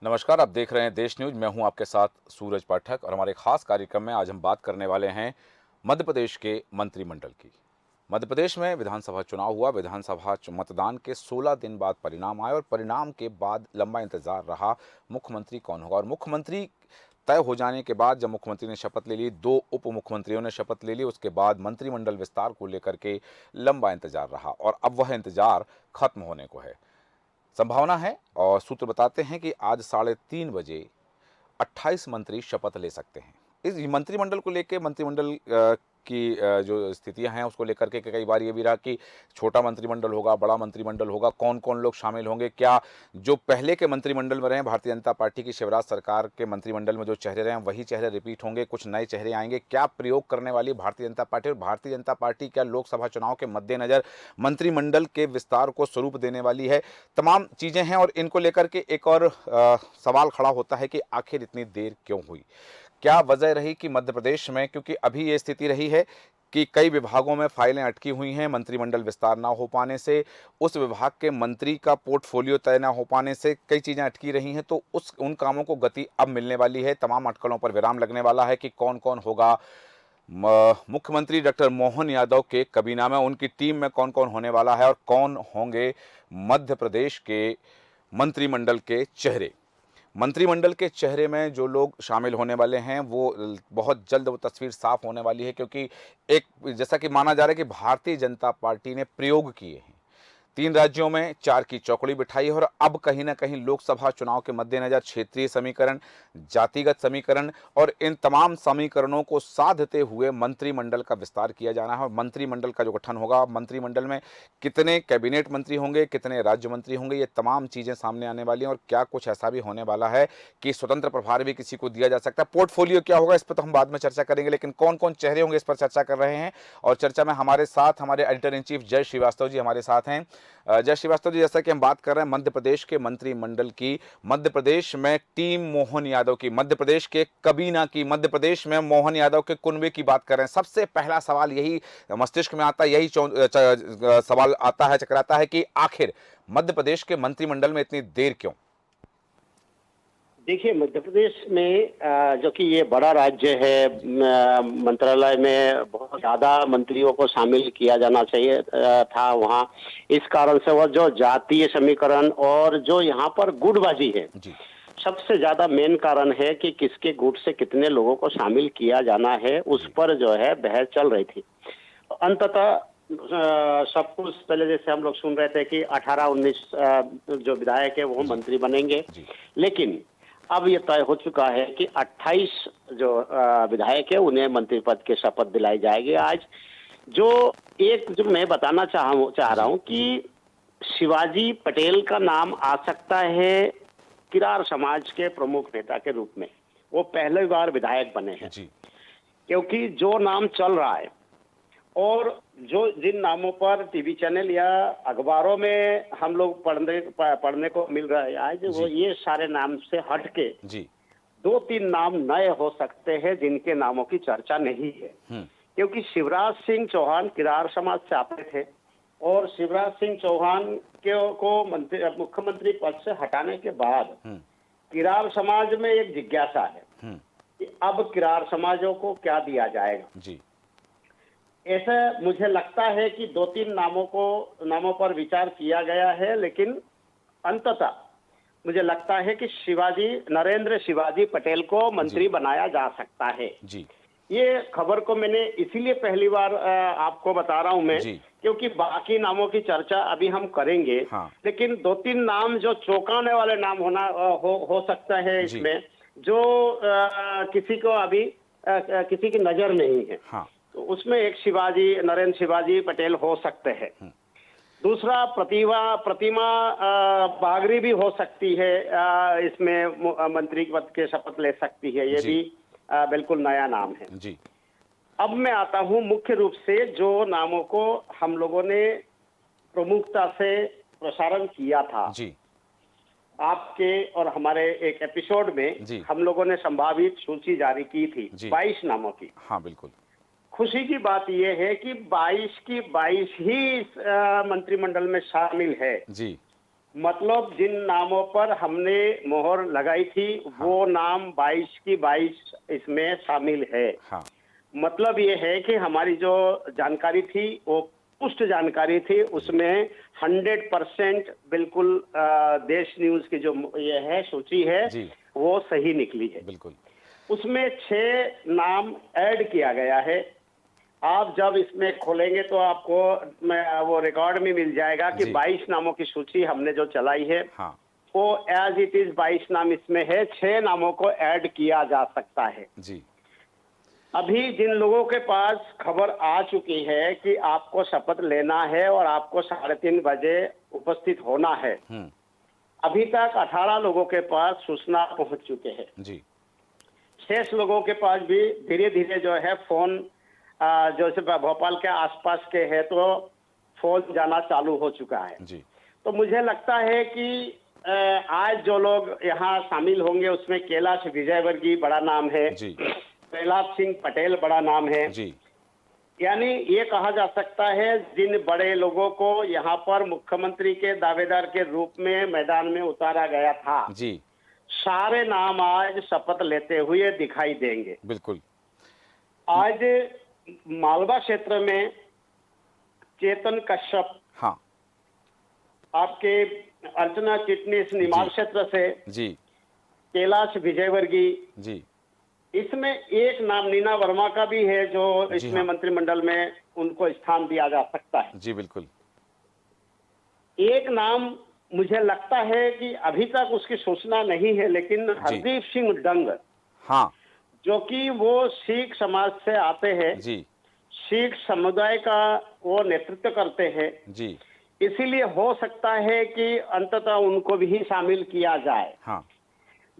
नमस्कार, आप देख रहे हैं देश न्यूज। मैं हूं आपके साथ सूरज पाठक और हमारे खास कार्यक्रम में आज हम बात करने वाले हैं मध्य प्रदेश के मंत्रिमंडल की। मध्य प्रदेश में विधानसभा चुनाव हुआ। मतदान के 16 दिन बाद परिणाम आए और परिणाम के बाद लंबा इंतजार रहा मुख्यमंत्री कौन होगा। और मुख्यमंत्री तय हो जाने के बाद जब मुख्यमंत्री ने शपथ ले ली, दो उप मुख्यमंत्रियों ने शपथ ले ली, उसके बाद मंत्रिमंडल विस्तार को लेकर के लंबा इंतजार रहा और अब वह इंतजार खत्म होने को है। संभावना है और सूत्र बताते हैं कि आज 3:30 बजे 28 मंत्री शपथ ले सकते हैं। इस मंत्रिमंडल को लेके मंत्रिमंडल की जो स्थितियां हैं उसको लेकर के कई बार ये भी रहा कि छोटा मंत्रिमंडल होगा, बड़ा मंत्रिमंडल होगा, कौन कौन लोग शामिल होंगे, क्या जो पहले के मंत्रिमंडल में रहे भारतीय जनता पार्टी की शिवराज सरकार के मंत्रिमंडल में जो चेहरे रहे वही चेहरे रिपीट होंगे, कुछ नए चेहरे आएंगे, क्या प्रयोग करने वाली भारतीय जनता पार्टी, और भारतीय जनता पार्टी क्या लोकसभा चुनाव के मद्देनजर मंत्रिमंडल के विस्तार को स्वरूप देने वाली है। तमाम चीज़ें हैं और इनको लेकर के एक और सवाल खड़ा होता है कि आखिर इतनी देर क्यों हुई, क्या वजह रही कि मध्य प्रदेश में, क्योंकि अभी ये स्थिति रही है कि कई विभागों में फाइलें अटकी हुई हैं मंत्रिमंडल विस्तार ना हो पाने से, उस विभाग के मंत्री का पोर्टफोलियो तय ना हो पाने से कई चीज़ें अटकी रही हैं। तो उन कामों को गति अब मिलने वाली है, तमाम अटकलों पर विराम लगने वाला है कि कौन कौन होगा मुख्यमंत्री डॉक्टर मोहन यादव के काबीना में, उनकी टीम में कौन कौन होने वाला है और कौन होंगे मध्य प्रदेश के मंत्रिमंडल के चेहरे। मंत्रिमंडल के चेहरे में जो लोग शामिल होने वाले हैं वो बहुत जल्द वो तस्वीर साफ होने वाली है, क्योंकि एक जैसा कि माना जा रहा है कि भारतीय जनता पार्टी ने प्रयोग किए हैं, 3 राज्यों में 4 की चौकड़ी बिठाई है और अब कहीं ना कहीं लोकसभा चुनाव के मद्देनजर क्षेत्रीय समीकरण, जातिगत समीकरण और इन तमाम समीकरणों को साधते हुए मंत्रिमंडल का विस्तार किया जाना है। और मंत्रिमंडल का जो गठन होगा, मंत्रिमंडल में कितने कैबिनेट मंत्री होंगे, कितने राज्य मंत्री होंगे, ये तमाम चीज़ें सामने आने वाली हैं। और क्या कुछ ऐसा भी होने वाला है कि स्वतंत्र प्रभार भी किसी को दिया जा सकता है। पोर्टफोलियो क्या होगा इस पर तो हम बाद में चर्चा करेंगे, लेकिन कौन कौन चेहरे होंगे इस पर चर्चा कर रहे हैं। और चर्चा में हमारे साथ हमारे एडिटर इन चीफ जय श्रीवास्तव जी हमारे साथ हैं। जय श्रीवास्तव जी, जैसा कि हम बात कर रहे हैं मध्य प्रदेश के मंत्रिमंडल की, मध्य प्रदेश में टीम मोहन यादव की, मध्य प्रदेश के कबीना की, मध्य प्रदेश में मोहन यादव के कुनबे की बात कर रहे हैं, सबसे पहला सवाल यही मस्तिष्क में आता है, यही सवाल आता है, चकराता है कि आखिर मध्य प्रदेश के मंत्रिमंडल में इतनी देर क्यों। देखिए, मध्य प्रदेश में जो कि ये बड़ा राज्य है, मंत्रालय में बहुत ज़्यादा मंत्रियों को शामिल किया जाना चाहिए था वहाँ। इस कारण से वह जो जातीय समीकरण और जो यहाँ पर गुटबाजी है, जी सबसे ज़्यादा मेन कारण है कि किसके गुट से कितने लोगों को शामिल किया जाना है, उस जी पर जो है बहस चल रही थी। अंततः सब कुछ पहले जैसे हम लोग सुन रहे थे कि 18-19 जो विधायक है वो जी मंत्री बनेंगे, जी लेकिन अब ये तय हो चुका है कि 28 जो विधायक है उन्हें मंत्री पद की शपथ दिलाई जाएगी आज। जो जो मैं बताना चाह रहा जी हूँ जी कि शिवाजी पटेल का नाम आ सकता है किरार समाज के प्रमुख नेता के रूप में। वो पहली बार विधायक बने हैं, जी क्योंकि जो नाम चल रहा है और जो जिन नामों पर टीवी चैनल या अखबारों में हम लोग पढ़ने को मिल रहा है आज, वो जी ये सारे नाम से हट के जी 2-3 नाम नए हो सकते हैं जिनके नामों की चर्चा नहीं है। हम्म क्योंकि शिवराज सिंह चौहान किरार समाज से आते थे और शिवराज सिंह चौहान को मुख्यमंत्री पद से हटाने के बाद हम्म किरार समाज में एक जिज्ञासा है हम्म कि अब किरार समाजों को क्या दिया जाएगा। जी ऐसा मुझे लगता है कि 2-3 नामों पर विचार किया गया है, लेकिन अंततः मुझे लगता है कि नरेंद्र शिवाजी पटेल को जी मंत्री बनाया जा सकता है। जी ये खबर को मैंने इसीलिए पहली बार आपको बता रहा हूं मैं, जी क्योंकि बाकी नामों की चर्चा अभी हम करेंगे, हाँ लेकिन 2-3 नाम जो चौंकाने वाले नाम हो सकता है जी इसमें, जो किसी को अभी किसी की नजर नहीं है। हाँ तो उसमें एक नरेंद्र शिवाजी पटेल हो सकते हैं। दूसरा प्रतिमा बागरी भी हो सकती है, इसमें मंत्री पद के शपथ ले सकती है। ये जी भी बिल्कुल नया नाम है। जी अब मैं आता हूं मुख्य रूप से जो नामों को हम लोगों ने प्रमुखता से प्रसारण किया था जी आपके और हमारे एक एपिसोड में। जी हम लोगों ने संभावित सूची जारी की थी जी 22 नामों की। हाँ बिल्कुल खुशी की बात यह है कि 22 की 22 ही इस मंत्रिमंडल में शामिल है। जी मतलब जिन नामों पर हमने मोहर लगाई थी वो नाम 22 की 22 इसमें शामिल है। हाँ। मतलब ये है कि हमारी जो जानकारी थी वो पुष्ट जानकारी थी, उसमें 100% बिल्कुल देश न्यूज की जो ये है सूची है जी। वो सही निकली है। बिल्कुल। उसमें 6 नाम ऐड किया गया है। आप जब इसमें खोलेंगे तो आपको वो रिकॉर्ड में मिल जाएगा कि जी। 22 नामों की सूची हमने जो चलाई है हाँ। वो एज इट इज 22 नाम इसमें है, 6 नामों को ऐड किया जा सकता है। जी। अभी जिन लोगों के पास खबर आ चुकी है कि आपको शपथ लेना है और आपको 3:30 बजे उपस्थित होना है, हम्म। अभी तक 18 लोगों के पास सूचना पहुंच चुके हैं। जी। शेष लोगों के पास भी धीरे धीरे जो है फोन जैसे भोपाल के आसपास के है तो फोन जाना चालू हो चुका है। जी। तो मुझे लगता है कि आज जो लोग यहाँ शामिल होंगे उसमें कैलाश विजयवर्गीय बड़ा नाम है, जी। प्रहलाद सिंह पटेल बड़ा नाम है। जी। यानी ये कहा जा सकता है जिन बड़े लोगों को यहाँ पर मुख्यमंत्री के दावेदार के रूप में मैदान में उतारा गया था, जी। सारे नाम आज शपथ लेते हुए दिखाई देंगे। बिल्कुल। आज मालवा क्षेत्र में चेतन कश्यप, हाँ। आपके अर्चना चिटनीस निमाड़ जी। क्षेत्र से, जी। कैलाश विजयवर्गीय, जी। इसमें एक नाम नीना वर्मा का भी है जो जी। इसमें हाँ। मंत्रिमंडल में उनको स्थान दिया जा सकता है। जी। बिल्कुल। एक नाम मुझे लगता है कि अभी तक उसकी सूचना नहीं है, लेकिन जी। हरदीप सिंह डंग, हाँ। जो कि वो सिख समाज से आते हैं, जी। सिख समुदाय का वो नेतृत्व करते हैं, जी। इसीलिए हो सकता है कि अंततः उनको भी शामिल किया जाए। हाँ।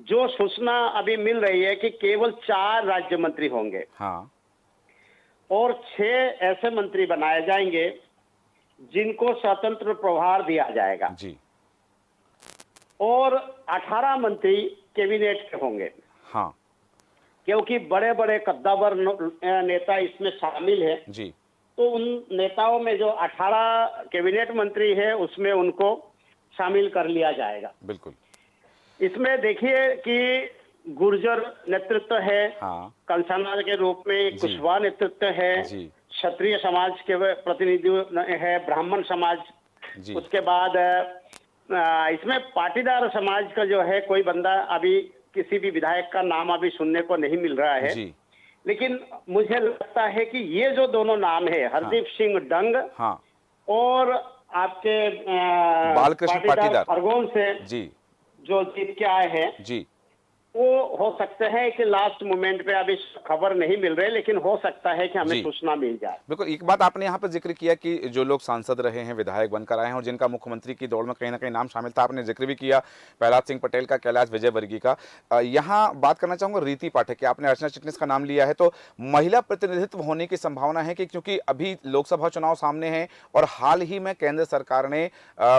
जो सूचना अभी मिल रही है कि केवल 4 राज्य मंत्री होंगे हाँ। और 6 ऐसे मंत्री बनाए जाएंगे जिनको स्वतंत्र प्रभार दिया जाएगा जी। और 18 मंत्री कैबिनेट के होंगे, हाँ। क्योंकि बड़े बड़े कद्दावर नेता इसमें शामिल हैं। जी। तो उन नेताओं में जो 18 कैबिनेट मंत्री है उसमें उनको शामिल कर लिया जाएगा। बिल्कुल। इसमें देखिए कि गुर्जर नेतृत्व है, हाँ। कंसाना के रूप में जी। कुशवाहा नेतृत्व है, जी। क्षत्रिय समाज के प्रतिनिधि है, ब्राह्मण समाज, जी। उसके बाद इसमें पाटीदार समाज का जो है कोई बंदा अभी किसी भी विधायक का नाम अभी सुनने को नहीं मिल रहा है। जी। लेकिन मुझे लगता है कि ये जो दोनों नाम है, हरदीप सिंह डंग हाँ। और आपके बालकृष्ण पाटीदार। खरगोन से जी। जो जीत के आए हैं, जी। वो हो सकते हैं कि लास्ट मोमेंट पे अभी खबर नहीं मिल रही, लेकिन हो सकता है कि हमें जी। सूचना मिल जाए। बिल्कुल। एक बात आपने यहाँ पर जिक्र किया कि जो लोग सांसद रहे हैं, विधायक बनकर आए हैं और जिनका मुख्यमंत्री की दौड़ में कहीं ना कहीं नाम शामिल था, आपने जिक्र भी किया प्रहलाद सिंह पटेल का, कैलाश विजयवर्गीय का। यहाँ बात करना चाहूंगा रीति पाठक की। आपने अर्चना चिटनीस का नाम लिया है, तो महिला प्रतिनिधित्व होने की संभावना है कि, क्योंकि अभी लोकसभा चुनाव सामने हैं और हाल ही में केंद्र सरकार ने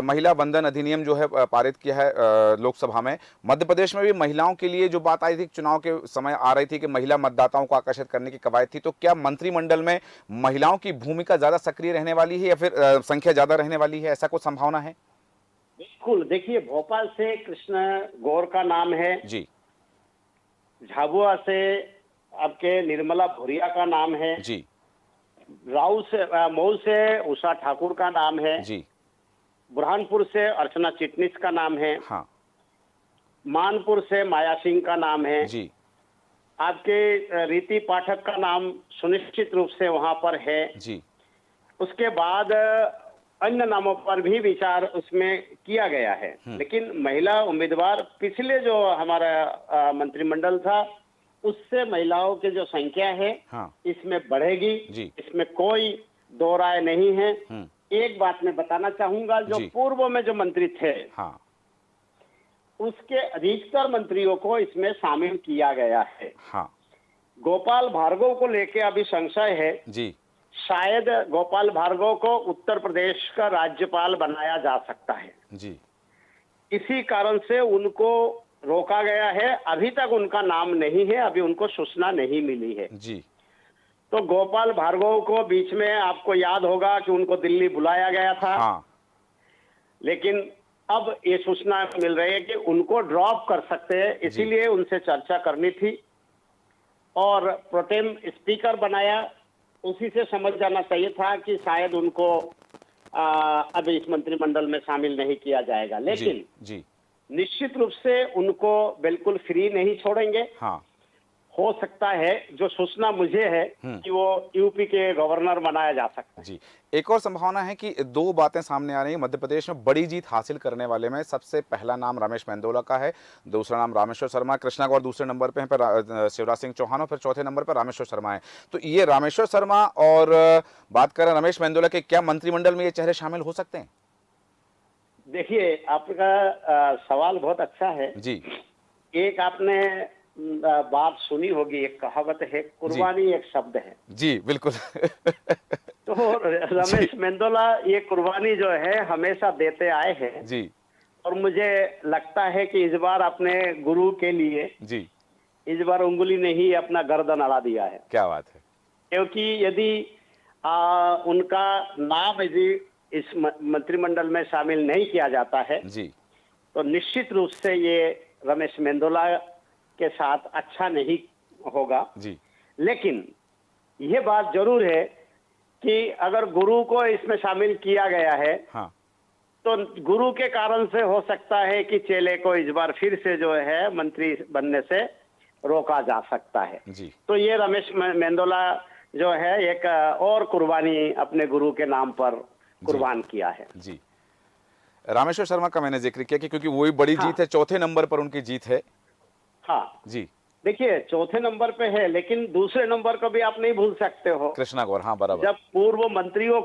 महिला बंधन अधिनियम जो है पारित किया है लोकसभा में। मध्य प्रदेश में भी महिलाओं के लिए जो बात आई थी चुनाव के समय आ रही थी कि महिला मतदाताओं को आकर्षित करने की कवायद थी, तो क्या मंत्रिमंडल में महिलाओं की भूमिका ज्यादा सक्रिय रहने वाली है या फिर संख्या ज्यादा रहने वाली है, ऐसा कुछ संभावना है? बिल्कुल, देखिए भोपाल से कृष्ण गौर का नाम है, जी। झाबुआ से आपके निर्मला भूरिया का नाम है, जी। राउ से मऊ से उषा ठाकुर का नाम है, जी। बुरहानपुर से अर्चना चिटनीस का नाम है, हाँ। मानपुर से माया सिंह का नाम है, जी। आपके रीति पाठक का नाम सुनिश्चित रूप से वहां पर है। जी। उसके बाद अन्य नामों पर भी विचार उसमें किया गया है, लेकिन महिला उम्मीदवार पिछले जो हमारा मंत्रिमंडल था उससे महिलाओं की जो संख्या है हाँ। इसमें बढ़ेगी, जी। इसमें कोई दो राय नहीं है। हम्म। एक बात मैं बताना चाहूंगा, जो जी। पूर्व में जो मंत्री थे हाँ। उसके अधिकतर मंत्रियों को इसमें शामिल किया गया है। हाँ। गोपाल भार्गव को लेके अभी संशय है, जी। शायद गोपाल भार्गव को उत्तर प्रदेश का राज्यपाल बनाया जा सकता है। जी। इसी कारण से उनको रोका गया है, अभी तक उनका नाम नहीं है, अभी उनको सूचना नहीं मिली है। जी। तो गोपाल भार्गव को बीच में आपको याद होगा कि उनको दिल्ली बुलाया गया था, हाँ। लेकिन अब ये सूचना मिल रही है कि उनको ड्रॉप कर सकते हैं, इसीलिए उनसे चर्चा करनी थी और प्रोटेम स्पीकर बनाया। उसी से समझ जाना चाहिए था कि शायद उनको अब इस मंत्रिमंडल में शामिल नहीं किया जाएगा, लेकिन जी निश्चित रूप से उनको बिल्कुल फ्री नहीं छोड़ेंगे। हाँ हो सकता है, जो सूचना मुझे है, कि वो यूपी के गवर्नर बनाया जा सकता है। जी। एक और संभावना है कि दो बातें सामने आ रही हैं। मध्य प्रदेश में बड़ी जीत हासिल करने वाले में सबसे पहला नाम रमेश मेंदोला का है, दूसरा नाम रामेश्वर शर्मा, कृष्णा गौर दूसरे नंबर पे हैं, फिर शिवराज सिंह चौहान और फिर चौथे नंबर पर रामेश्वर शर्मा है। तो ये रामेश्वर शर्मा और बात करें रमेश मेंदोला के, क्या मंत्रिमंडल में ये चेहरे शामिल हो सकते हैं? देखिए, आपका सवाल बहुत अच्छा है। जी एक आपने बात सुनी होगी, एक कहावत है, कुर्बानी एक शब्द है। जी बिल्कुल तो रमेश मेंदोला ये कुर्बानी जो है हमेशा देते आए हैं, जी और मुझे लगता है कि इस बार अपने गुरु के लिए जी इस बार उंगली ने ही अपना गर्दन अड़ा दिया है। क्या बात है। क्योंकि यदि उनका नाम यदि इस मंत्रिमंडल में शामिल नहीं किया जाता है, जी तो निश्चित रूप से ये रमेश मेंदोला के साथ अच्छा नहीं होगा। जी लेकिन ये बात जरूर है कि अगर गुरु को इसमें शामिल किया गया है, हाँ तो गुरु के कारण से हो सकता है कि चेले को इस बार फिर से जो है मंत्री बनने से रोका जा सकता है। जी तो ये रमेश मेंदोला जो है एक और कुर्बानी अपने गुरु के नाम पर कुर्बान किया है। जी। रामेश्वर शर्मा का मैंने जिक्र किया कि क्योंकि वही बड़ी हाँ, जीत है, चौथे नंबर पर उनकी जीत है। हाँ। जी देखिए, चौथे नंबर पे है, लेकिन दूसरे नंबर को भी आप नहीं भूल सकते हो। कृष्णा गौर, हाँ बराबर। जब पूर्व मंत्रियों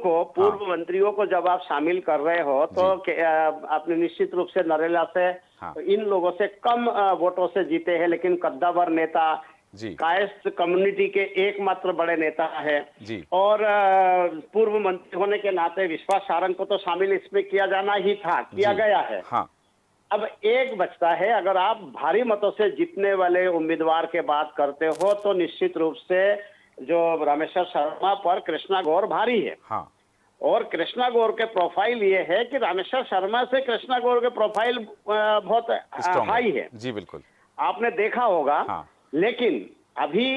को जब आप शामिल कर रहे हो, तो आपने निश्चित रूप से नरेला से हाँ इन लोगों से कम वोटों से जीते हैं, लेकिन कद्दावर नेता, जी कायस्थ कम्युनिटी के एकमात्र बड़े नेता है। जी और पूर्व मंत्री होने के नाते विश्वास सारंग को तो शामिल इसमें किया जाना ही था, किया जी, गया है। हाँ अब एक बचता है, अगर आप भारी मतों से जीतने वाले उम्मीदवार के बात करते हो, तो निश्चित रूप से जो रामेश्वर शर्मा पर कृष्णा गौर भारी है। हाँ और कृष्णा गौर के प्रोफाइल ये है कि रामेश्वर शर्मा से कृष्णा गौर के प्रोफाइल बहुत स्ट्रॉन्ग हाई है, जी बिल्कुल। आपने देखा होगा। हाँ लेकिन अभी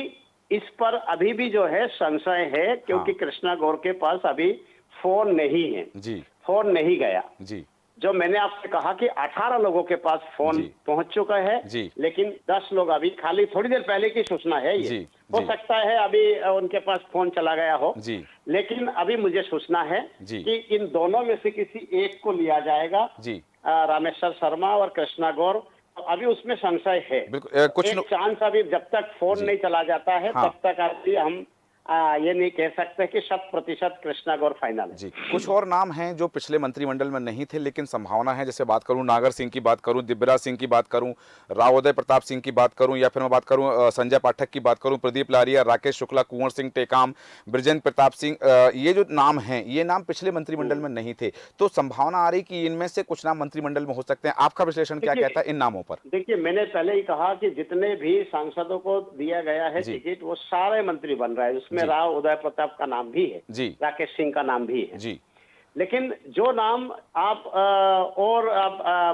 इस पर अभी भी जो है संशय है, क्योंकि हाँ। कृष्णा गौर के पास अभी फोन नहीं है, जी फोन नहीं गया। जी जो मैंने आपसे कहा कि 18 लोगों के पास फोन जी पहुंच चुका है, जी लेकिन 10 लोग अभी, खाली थोड़ी देर पहले की सूचना है ये, जी हो जी सकता है अभी उनके पास फोन चला गया हो। जी लेकिन अभी मुझे सूचना है जी कि इन दोनों में से किसी एक को लिया जाएगा, जी रामेश्वर शर्मा और कृष्णा गौर। अभी उसमें संशय है, बिल्कुल। कुछ एक चांस अभी, जब तक फोन जी नहीं चला जाता है हाँ तब तक अभी हम ये नहीं कह सकते कि 100% कृष्णा गौर फाइनल है। जी। कुछ और नाम हैं जो पिछले मंत्रिमंडल में नहीं थे लेकिन संभावना है, जैसे बात करूं नागर सिंह की बात करूं, दिव्यराज सिंह की बात करूं, रावोदय प्रताप सिंह की बात करूं, या फिर मैं बात करूं संजय पाठक की बात करूं, प्रदीप लारिया, राकेश शुक्ला, कुंवर सिंह टेकाम, बृजेंद्र प्रताप सिंह, ये जो नाम हैं ये नाम पिछले मंत्रिमंडल में नहीं थे। तो संभावना आ रही कि इनमें से कुछ नाम मंत्रिमंडल में हो सकते हैं। आपका विश्लेषण क्या कहता है इन नामों पर? देखिए, मैंने पहले ही कहा कि जितने भी सांसदों को दिया गया है जी टिकट, वो सारे मंत्री बन रहे हैं। उसमें जी राव उदय प्रताप का नाम भी है, जी राकेश सिंह का नाम भी है। जी लेकिन जो नाम आप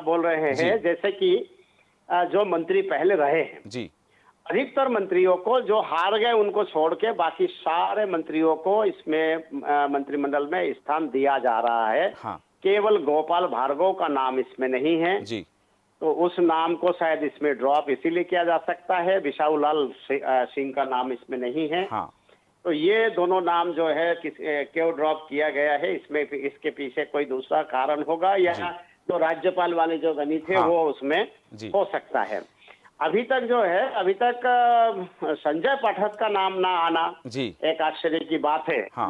बोल रहे जी हैं, जैसे कि जो मंत्री पहले रहे हैं, जी अधिकतर मंत्रियों को जो हार गए उनको छोड़ के बाकी सारे मंत्रियों को इसमें मंत्रिमंडल में स्थान दिया जा रहा है। हाँ केवल गोपाल भार्गव का नाम इसमें नहीं है, जी तो उस नाम को शायद इसमें ड्रॉप इसीलिए किया जा सकता है। विशाउलाल सिंह का नाम इसमें नहीं है। हाँ तो ये दोनों नाम जो है क्यों ड्रॉप किया गया है, इसमें इसके पीछे कोई दूसरा कारण होगा, या जी जो राज्यपाल वाले जो गणित थे हाँ वो उसमें जी हो सकता है। अभी तक जो है, अभी तक संजय पाठक का नाम ना आना जी एक आश्चर्य की बात है। हाँ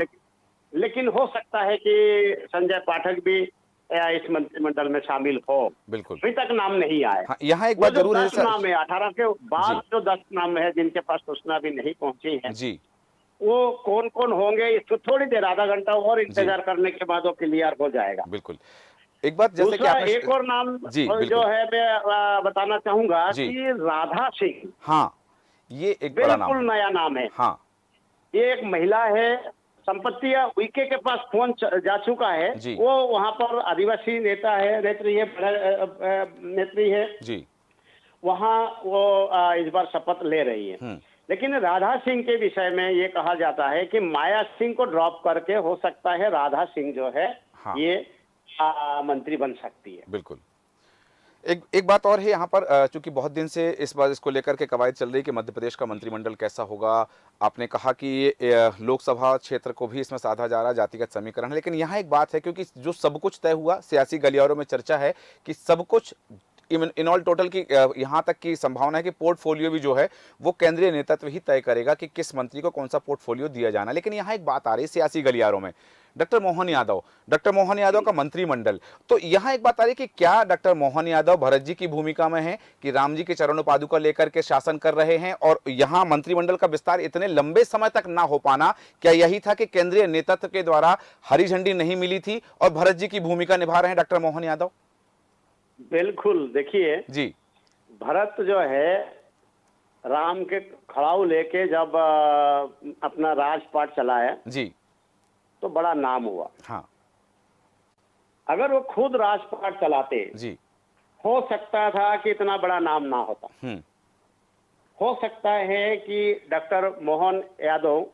लेकिन हो सकता है कि संजय पाठक भी इस मंत्रिमंडल में शामिल हो। बिल्कुल। अभी तक नाम नहीं आए। हाँ यहाँ एक वो बात जो जरूर है 10 नाम है, 18 के बाद जी जो 10 नाम है जिनके पास सूचना भी नहीं पहुंची है, जी वो कौन कौन होंगे, इसको थोड़ी देर, आधा घंटा और जी इंतजार करने के बाद वो क्लियर हो जाएगा। बिल्कुल। एक बात जैसे कि दूसरा आपने एक और नाम जी जो बिल्कुल है मैं बताना चाहूंगा जी कि राधा सिंह हाँ, ये एक बड़ा नाम बिल्कुल है। नया नाम है। हाँ ये एक महिला है, संपत्तियां उनके के पास फोन जा चुका है। जी। वो वहां पर आदिवासी नेता है, नेत्री है, नेत्री है, जी। वहां वो इस बार शपथ ले रही है। हम्म। लेकिन राधा सिंह के विषय में ये कहा जाता है कि माया सिंह को ड्रॉप करके हो सकता है राधा सिंह जो है हाँ। ये मंत्री बन सकती है। बिल्कुल। एक एक बात और है यहाँ पर, चूंकि बहुत दिन से इस बार इसको लेकर के कवायद चल रही है कि मध्य प्रदेश का मंत्रिमंडल कैसा होगा। आपने कहा कि ये लोकसभा क्षेत्र को भी इसमें साधा जा रहा है, जातिगत समीकरण है, लेकिन यहाँ एक बात है, क्योंकि जो सब कुछ तय हुआ, सियासी गलियारों में चर्चा है कि सब कुछ इन ऑल टोटल की यहाँ तक की संभावना है कि पोर्टफोलियो भी जो है वो केंद्रीय नेतृत्व ही तय करेगा कि किस मंत्री को कौन सा पोर्टफोलियो दिया जाना है। लेकिन यहाँ एक बात आ रही है सियासी गलियारों में, डॉक्टर मोहन यादव का मंत्रिमंडल, तो यहाँ एक बात आ रही है कि क्या डॉक्टर मोहन यादव भरत जी की भूमिका में है कि राम जी के चरणों पादुका लेकर के शासन कर रहे हैं, और यहाँ मंत्रिमंडल का विस्तार इतने लंबे समय तक ना हो पाना, क्या यही था कि केंद्रीय नेतृत्व के द्वारा हरी झंडी नहीं मिली थी और भरत जी की भूमिका निभा रहे हैं डॉक्टर मोहन यादव? बिल्कुल, देखिए जी। भरत जो है राम के खड़ाऊ लेके जब अपना राजपाट चलाया जी। तो बड़ा नाम हुआ। हाँ। अगर वो खुद राजपाट चलाते जी। हो सकता था कि इतना बड़ा नाम ना होता। हो सकता है कि डॉक्टर मोहन यादव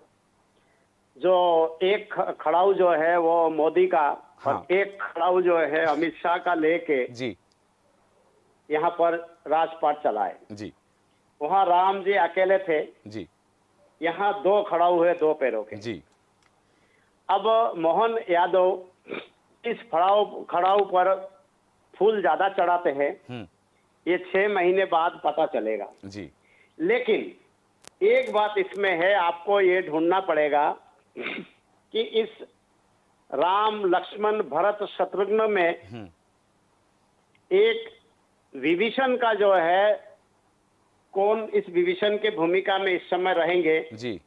जो एक खड़ाऊ जो है वो मोदी का, हाँ। और एक खड़ाऊ जो है अमित शाह का लेके जी। यहाँ पर राजपाट चलाए। जी। वहां राम जी अकेले थे, जी। यहाँ दो खड़ाऊ है दो पैरों के। जी। अब मोहन यादव इस खड़ाऊ पर फूल ज्यादा चढ़ाते हैं, ये 6 महीने बाद पता चलेगा। जी। लेकिन एक बात इसमें है, आपको ये ढूंढना पड़ेगा कि इस राम लक्ष्मण भरत शत्रुघ्न में एक विभीषण का जो है, कौन इस विभीषण के भूमिका में इस समय रहेंगे, जी।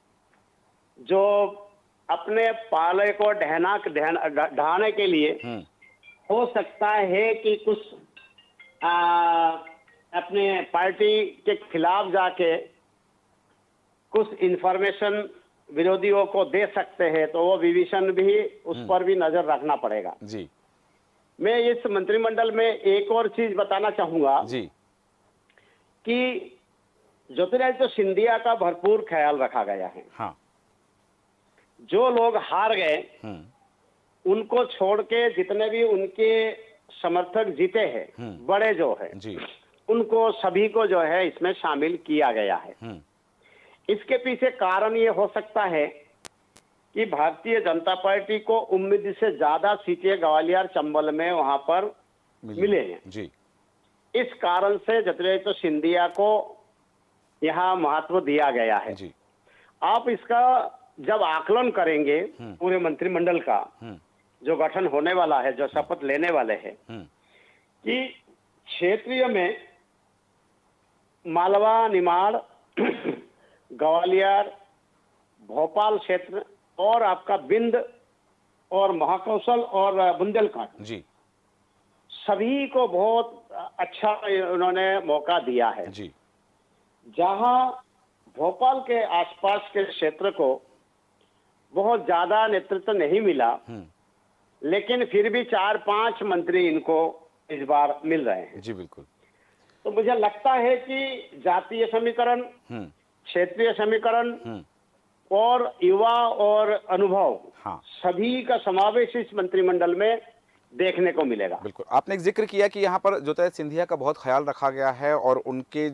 जो अपने पाले को ढहाने के लिए हो सकता है कि कुछ अपने पार्टी के खिलाफ जाके कुछ इंफॉर्मेशन विरोधियों को दे सकते हैं, तो वो विभीषण भी उस पर भी नजर रखना पड़ेगा। जी। मैं इस मंत्रिमंडल में एक और चीज बताना चाहूंगा जी। कि ज्योतिरादित्य सिंधिया का भरपूर ख्याल रखा गया है। हाँ। जो लोग हार गए उनको छोड़ के जितने भी उनके समर्थक जीते हैं, बड़े जो है जी। उनको सभी को जो है इसमें शामिल किया गया है। इसके पीछे कारण ये हो सकता है कि भारतीय जनता पार्टी को उम्मीद से ज्यादा सीटें ग्वालियर चंबल में वहां पर मिले हैं। जी। इस कारण से ज्योतिरादित्य सिंधिया को यहाँ महत्व दिया गया है। जी। आप इसका जब आकलन करेंगे पूरे मंत्रिमंडल का जो गठन होने वाला है, जो शपथ लेने वाले हैं, कि क्षेत्रीय में मालवा, निमाड़, ग्वालियर, भोपाल क्षेत्र और आपका बिंद और महाकौशल और बुंदेलखंड, जी। सभी को बहुत अच्छा उन्होंने मौका दिया है। जी। जहां भोपाल के आसपास के क्षेत्र को बहुत ज्यादा नेतृत्व नहीं मिला, लेकिन फिर भी 4-5 मंत्री इनको इस बार मिल रहे हैं। जी बिल्कुल। तो मुझे लगता है कि जातीय समीकरण, क्षेत्रीय समीकरण और युवा और अनुभव, हाँ। सभी का समावेश इस मंत्रिमंडल में देखने को मिलेगा। बिल्कुल। आपने एक जिक्र किया कि यहाँ पर ज्योतिरादित्य सिंधिया का बहुत ख्याल रखा गया है और उनके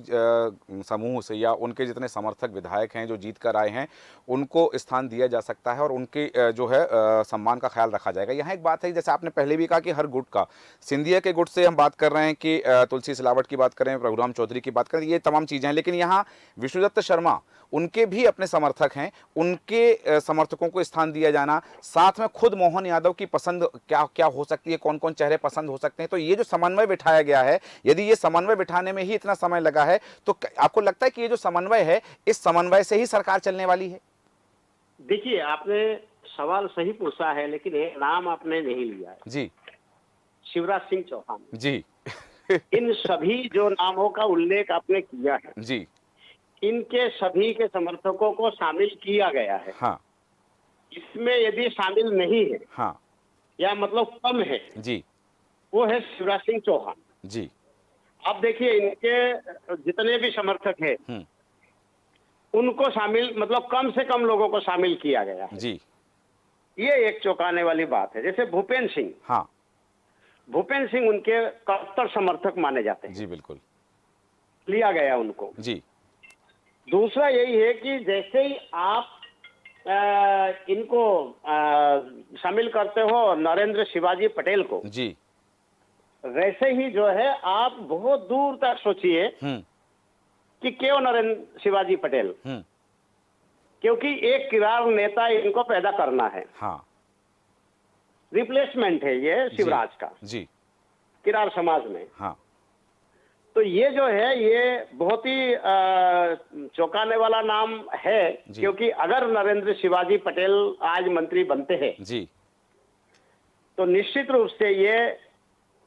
समूह से या उनके जितने समर्थक विधायक हैं जो जीत कर आए हैं उनको स्थान दिया जा सकता है और उनके जो है सम्मान का ख्याल रखा जाएगा। यहाँ एक बात है, जैसे आपने पहले भी कहा कि हर गुट का, सिंधिया के गुट से हम बात कर रहे हैं कि तुलसी सिलावट की बात करें, रघुराम चौधरी की बात करें, ये तमाम चीज़ें हैं, लेकिन यहाँ विष्णुदत्त शर्मा, उनके भी अपने समर्थक हैं, उनके समर्थकों को स्थान दिया जाना, साथ में खुद मोहन यादव की पसंद क्या क्या हो सकती है, कौन कौन चेहरे पसंद हो सकते हैं, तो ये जो समन्वय बिठाया गया है, यदि ये समन्वय बिठाने में ही इतना समय लगा है तो आपको लगता है कि ये जो समन्वय है, इस समन्वय से ही सरकार चलने वाली है? देखिए, आपने सवाल सही पूछा है, लेकिन एक नाम आपने नहीं लिया है जी। शिवराज सिंह चौहान जी। इन सभी जो नामों का उल्लेख आपने किया है जी, इनके सभी के समर्थकों को शामिल किया गया है। हाँ। इसमें यदि शामिल नहीं है हाँ। या मतलब कम है, जी। वो है शिवराज सिंह चौहान। जी। आप देखिए इनके जितने भी समर्थक हैं, हम्म। उनको शामिल मतलब कम से कम लोगों को शामिल किया गया है। जी। ये एक चौंकाने वाली बात है। जैसे हाँ। भूपेंद्र सिंह उनके कट्टर समर्थक माने जाते हैं, जी बिल्कुल। लिया गया उनको। जी। दूसरा यही है कि जैसे ही आप इनको शामिल करते हो नरेंद्र शिवाजी पटेल को, जी। वैसे ही जो है आप बहुत दूर तक सोचिए हम्म। कि क्यों नरेंद्र शिवाजी पटेल, हम्म। क्योंकि एक किरार नेता इनको पैदा करना है। हाँ। रिप्लेसमेंट है ये जी। शिवराज का जी। किरार समाज में। हाँ। तो ये जो है ये बहुत ही चौंकाने वाला नाम है, जी। क्योंकि अगर नरेंद्र शिवाजी पटेल आज मंत्री बनते हैं जी। तो निश्चित रूप से ये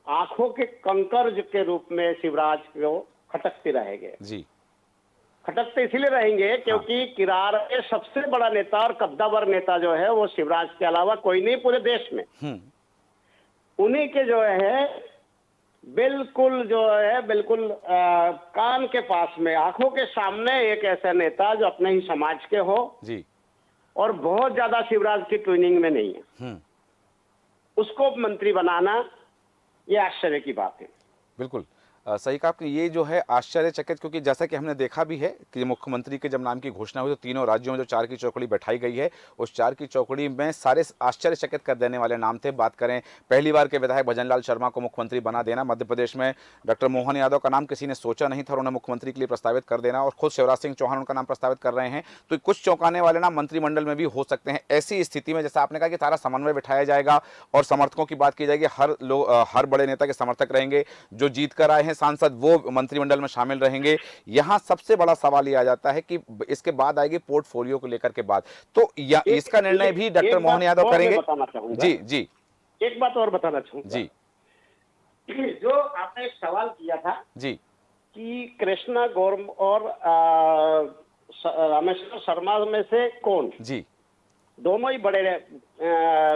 आंखों के कंकर के रूप में शिवराज को खटकते रहेंगे। जी। खटकते इसलिए रहेंगे हाँ। क्योंकि किरार के सबसे बड़ा नेता और कद्दावर नेता जो है वो शिवराज के अलावा कोई नहीं पूरे देश में। हम्म। उन्हीं के जो है बिल्कुल कान के पास में आंखों के सामने एक ऐसा नेता जो अपने ही समाज के हो जी। और बहुत ज्यादा शिवराज की ट्यूनिंग में नहीं है, हम्म। उसको मंत्री बनाना ये आश्चर्य की बात है। बिल्कुल। सही कहा आपने। ये जो है आश्चर्यचकित, क्योंकि जैसा कि हमने देखा भी है कि मुख्यमंत्री के जब नाम की घोषणा हुई तो तीनों राज्यों में जो 4 की चौकड़ी बैठाई गई है, उस 4 की चौकड़ी में सारे आश्चर्यचकित कर देने वाले नाम थे। बात करें पहली बार के विधायक भजनलाल शर्मा को मुख्यमंत्री बना देना, मध्य प्रदेश में डॉक्टर मोहन यादव का नाम किसी ने सोचा नहीं था और उन्हें मुख्यमंत्री के लिए प्रस्तावित कर देना, और खुद शिवराज सिंह चौहान उनका नाम प्रस्तावित कर रहे हैं। तो कुछ चौंकाने वाले नाम मंत्रिमंडल में भी हो सकते हैं। ऐसी स्थिति में जैसा आपने कहा कि सारा समन्वय बिठाया जाएगा और समर्थकों की बात की जाएगी, हर बड़े नेता के समर्थक रहेंगे, जो जीत कर आए हैं सांसद वो मंत्रिमंडल में शामिल रहेंगे। यहां सबसे बड़ा सवाल ये आ जाता है कि इसके बाद आएगी पोर्टफोलियो को लेकर के बात, तो इसका निर्णय भी डॉक्टर एक मोहन बात यादव और मैं करेंगे। बताना चाहूंगा। जी। जी। एक बात और बताना चाहूंगा जी। कि जो आपने एक सवाल किया था जी। कि कृष्णा गौर और रामेश्वर शर्मा में से कौन, जी। दोनों ही बड़े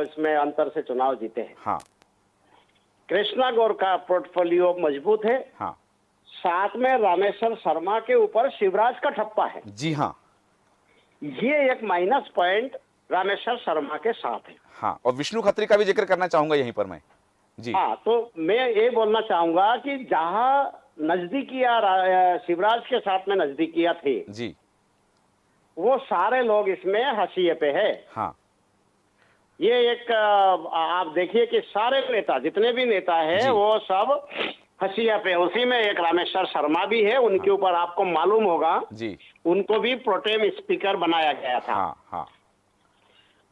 इसमें अंतर से चुनाव जीते हैं। हाँ। कृष्णा गौर का पोर्टफोलियो मजबूत है, हाँ। साथ में रामेश्वर शर्मा के ऊपर शिवराज का ठप्पा है। जी। हाँ। ये एक माइनस पॉइंट रामेश्वर शर्मा के साथ है। हाँ, और विष्णु खत्री का भी जिक्र करना चाहूंगा यहीं पर मैं। जी। हाँ, तो मैं ये बोलना चाहूंगा कि जहां नजदीकियां शिवराज के साथ में नजदीकियां थे, जी। वो सारे लोग इसमें हाशिए पे है। हाँ। ये एक आप देखिए कि सारे नेता जितने भी नेता जी। है वो सब हसिया पे। उसी में एक रामेश्वर शर्मा भी है, उनके ऊपर आपको मालूम होगा जी। उनको भी प्रोटेम स्पीकर बनाया गया था। हाँ। हाँ।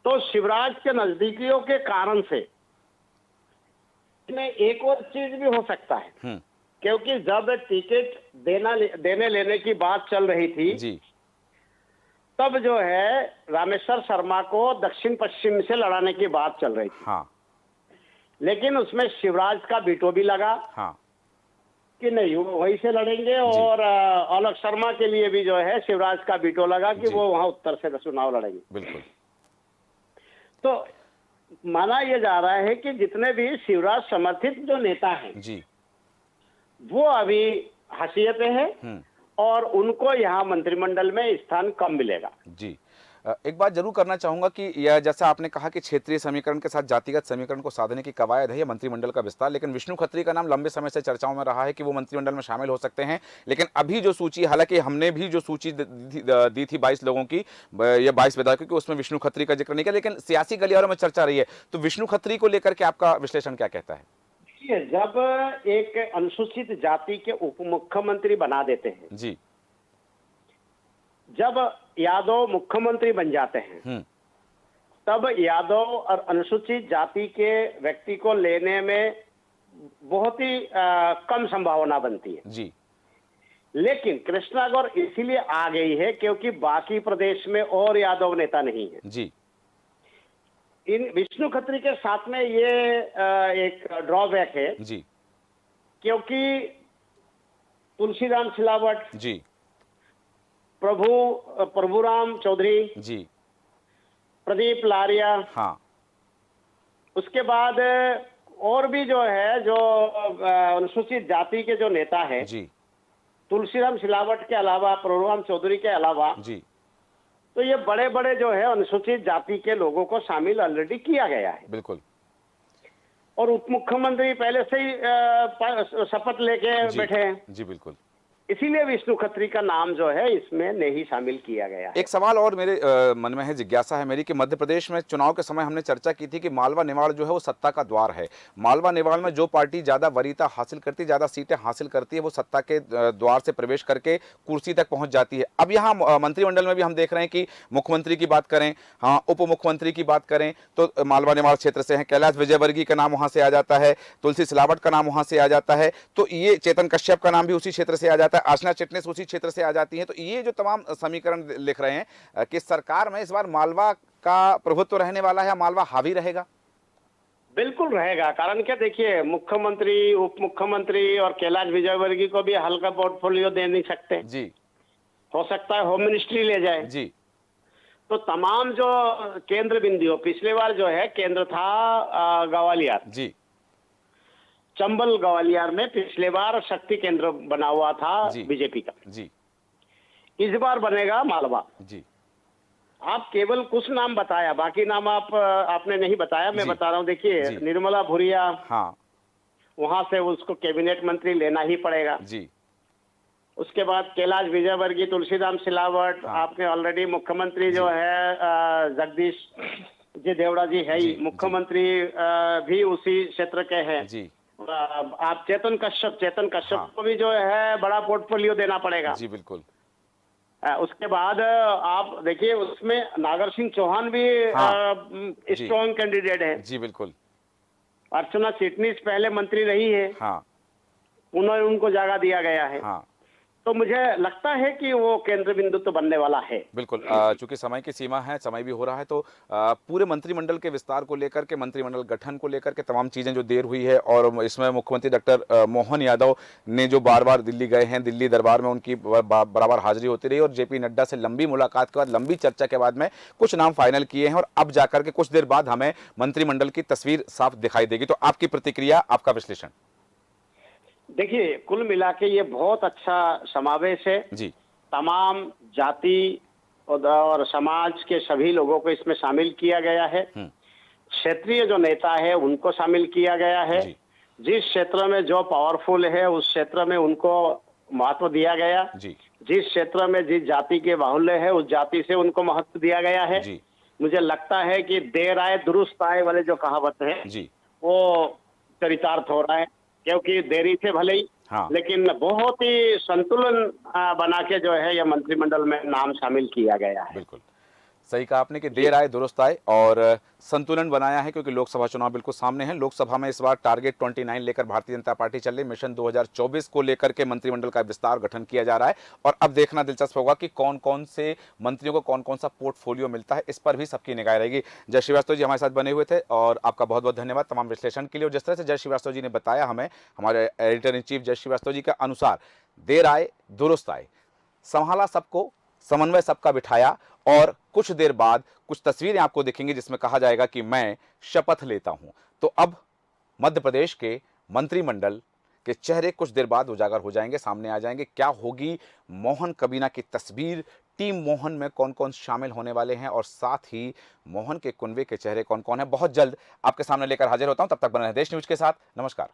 तो शिवराज के नजदीकियों के कारण से इसमें एक और चीज भी हो सकता है, हम्म। क्योंकि जब टिकट देने लेने की बात चल रही थी जी। तब जो है रामेश्वर शर्मा को दक्षिण पश्चिम से लड़ाने की बात चल रही थी। हाँ। लेकिन उसमें शिवराज का बीटो भी लगा हाँ। कि नहीं वो वहीं से लड़ेंगे, और अलग शर्मा के लिए भी जो है शिवराज का बीटो लगा कि जी। वो वहां उत्तर से चुनाव लड़ेंगे। बिल्कुल। तो माना यह जा रहा है कि जितने भी शिवराज समर्थित जो नेता हैं जी। वो अभी हाशिए पे है हम्म। और उनको यहाँ मंत्रिमंडल में स्थान कम मिलेगा। जी। एक बात जरूर करना चाहूंगा कि यह जैसा आपने कहा कि क्षेत्रीय समीकरण के साथ जातिगत समीकरण को साधने की कवायद है यह मंत्रिमंडल का विस्तार, लेकिन विष्णु खत्री का नाम लंबे समय से चर्चाओं में रहा है कि वो मंत्रिमंडल में शामिल हो सकते हैं। लेकिन अभी जो सूची, हालांकि हमने भी जो सूची दी थी 22 लोगों की, ये 22 विधायकों की, उसमें विष्णु खत्री का जिक्र नहीं किया, लेकिन सियासी गलियारों में चर्चा रही है। तो विष्णु खत्री को लेकर के आपका विश्लेषण क्या कहता है? जब एक अनुसूचित जाति के उप मुख्यमंत्री बना देते हैं, जी। जब यादव मुख्यमंत्री बन जाते हैं, तब यादव और अनुसूचित जाति के व्यक्ति को लेने में बहुत ही कम संभावना बनती है। जी। लेकिन कृष्णा गौर इसीलिए आ गई है क्योंकि बाकी प्रदेश में और यादव नेता नहीं है। जी। इन विष्णु खत्री के साथ में ये एक ड्रॉबैक है जी। क्योंकि तुलसीराम सिलावट, जी। प्रभुराम चौधरी, जी। प्रदीप लारिया, हाँ उसके बाद और भी जो है जो अनुसूचित जाति के जो नेता है, जी तुलसीराम सिलावट के अलावा, प्रभुराम चौधरी के अलावा, जी तो ये बड़े बड़े जो है अनुसूचित जाति के लोगों को शामिल ऑलरेडी किया गया है। बिल्कुल और उप मुख्यमंत्री पहले से ही शपथ लेके जी बैठे हैं, जी बिल्कुल। इसीलिए विष्णु खत्री का नाम जो है इसमें नहीं शामिल किया गया है। एक सवाल और मेरे मन में है, जिज्ञासा है मेरी कि मध्य प्रदेश में चुनाव के समय हमने चर्चा की थी कि मालवा निमाड़ जो है वो सत्ता का द्वार है। मालवा निमाड़ में जो पार्टी ज़्यादा वरीयता हासिल करती, ज़्यादा सीटें हासिल करती है, वो सत्ता के द्वार से प्रवेश करके कुर्सी तक पहुंच जाती है। अब यहाँ मंत्रिमंडल में भी हम देख रहे हैं कि मुख्यमंत्री की बात करें, हाँ उप मुख्यमंत्री की बात करें तो मालवा निमाड़ क्षेत्र से हैं, कैलाश विजयवर्गीय का नाम वहाँ से आ जाता है, तुलसी सिलावट का नाम वहाँ से आ जाता है, तो ये चेतन कश्यप का नाम भी उसी क्षेत्र से आ जाता है, आशना चिटनिस उसी क्षेत्र से आ जाती है। तो ये जो तमाम समीकरण लिख रहे हैं कि सरकार में इस बार मालवा का प्रभुत्व रहने वाला है या मालवा हावी रहेगा? बिल्कुल रहेगा। कारण क्या, देखिए मुख्यमंत्री, उप मुख्यमंत्री और कैलाश विजयवर्गीय को भी हल्का पोर्टफोलियो दे नहीं सकते। जी हो सकता है होम मिनिस्ट्री ले जाए। जी तो तमाम जो केंद्र बिंदु, पिछले बार जो है केंद्र था ग्वालियर, जी चंबल ग्वालियर में पिछले बार शक्ति केंद्र बना हुआ था जी बीजेपी का। जी इस बार बनेगा मालवा। जी आप केवल कुछ नाम बताया, बाकी नाम आपने नहीं बताया, मैं जी बता रहा हूँ। देखिए जी निर्मला भूरिया, हाँ वहां से उसको कैबिनेट मंत्री लेना ही पड़ेगा। जी उसके बाद कैलाश विजयवर्गीय, तुलसीराम सिलावट, हाँ आपके ऑलरेडी मुख्यमंत्री जी जो है जगदीश जी देवड़ा जी है ही, जी मुख्यमंत्री भी उसी क्षेत्र के हैं। जी आप चेतन कश्यप हाँ को भी जो है बड़ा पोर्टफोलियो देना पड़ेगा। जी बिल्कुल उसके बाद आप देखिए उसमें नागर सिंह चौहान भी हाँ जी स्ट्रॉन्ग कैंडिडेट है। जी बिल्कुल अर्चना चिटनिस पहले मंत्री रही है, हाँ उनको जगह दिया गया है। हाँ तो मुझे लगता है कि वो केंद्र बिंदु तो बनने वाला है। बिल्कुल। चूंकि समय की सीमा है, समय भी हो रहा है, तो पूरे मंत्रिमंडल के विस्तार को लेकर के, मंत्रिमंडल गठन को लेकर के तमाम चीज़ें जो देर हुई है, और इसमें मुख्यमंत्री डॉक्टर मोहन यादव ने जो बार बार दिल्ली गए हैं, दिल्ली दरबार में उनकी बराबर हाजिरी होती रही, और जेपी नड्डा से लंबी मुलाकात के बाद, लंबी चर्चा के बाद में कुछ नाम फाइनल किए हैं, और अब जाकर के कुछ देर बाद हमें मंत्रिमंडल की तस्वीर साफ दिखाई देगी। तो आपकी प्रतिक्रिया, आपका विश्लेषण? देखिए कुल मिला के ये बहुत अच्छा समावेश है। जी तमाम जाति और समाज के सभी लोगों को इसमें शामिल किया गया है। क्षेत्रीय जो नेता है उनको शामिल किया गया है। जी जिस क्षेत्र में जो पावरफुल है उस क्षेत्र में उनको महत्व दिया गया। जी जिस क्षेत्र में जिस जाति के बाहुल्य है उस जाति से उनको महत्व दिया गया है। जी मुझे लगता है कि देर आए दुरुस्त आए वाले जो कहावत है जी वो चरितार्थ हो रहा है, क्योंकि देरी से भले ही, हाँ लेकिन बहुत ही संतुलन बना के जो है यह मंत्रिमंडल में नाम शामिल किया गया है। बिल्कुल सही कहा आपने कि देर आए दुरुस्त आए, और संतुलन बनाया है, क्योंकि लोकसभा चुनाव बिल्कुल सामने हैं। लोकसभा में इस बार टारगेट 29 लेकर भारतीय जनता पार्टी चल रही, मिशन 2024 को लेकर के मंत्रिमंडल का विस्तार गठन किया जा रहा है, और अब देखना दिलचस्प होगा कि कौन कौन से मंत्रियों को कौन कौन सा पोर्टफोलियो मिलता है, इस पर भी सबकी निगाह रहेगी। जय श्रीवास्तव जी हमारे साथ बने हुए थे, और आपका बहुत बहुत धन्यवाद तमाम विश्लेषण के लिए। और जिस तरह से जय श्रीवास्तव जी ने बताया हमें, हमारे एडिटर इन चीफ जय श्रीवास्तव जी के अनुसार, देर आए दुरुस्त आए, संभाला सबको, समन्वय सबका बिठाया, और कुछ देर बाद कुछ तस्वीरें आपको दिखेंगी जिसमें कहा जाएगा कि मैं शपथ लेता हूं। तो अब मध्य प्रदेश के मंत्रिमंडल के चेहरे कुछ देर बाद उजागर हो जाएंगे, सामने आ जाएंगे। क्या होगी मोहन कबीना की तस्वीर, टीम मोहन में कौन कौन शामिल होने वाले हैं, और साथ ही मोहन के कुनबे के चेहरे कौन कौन है, बहुत जल्द आपके सामने लेकर हाजिर होता हूं। तब तक बने रहें देश न्यूज के साथ। नमस्कार।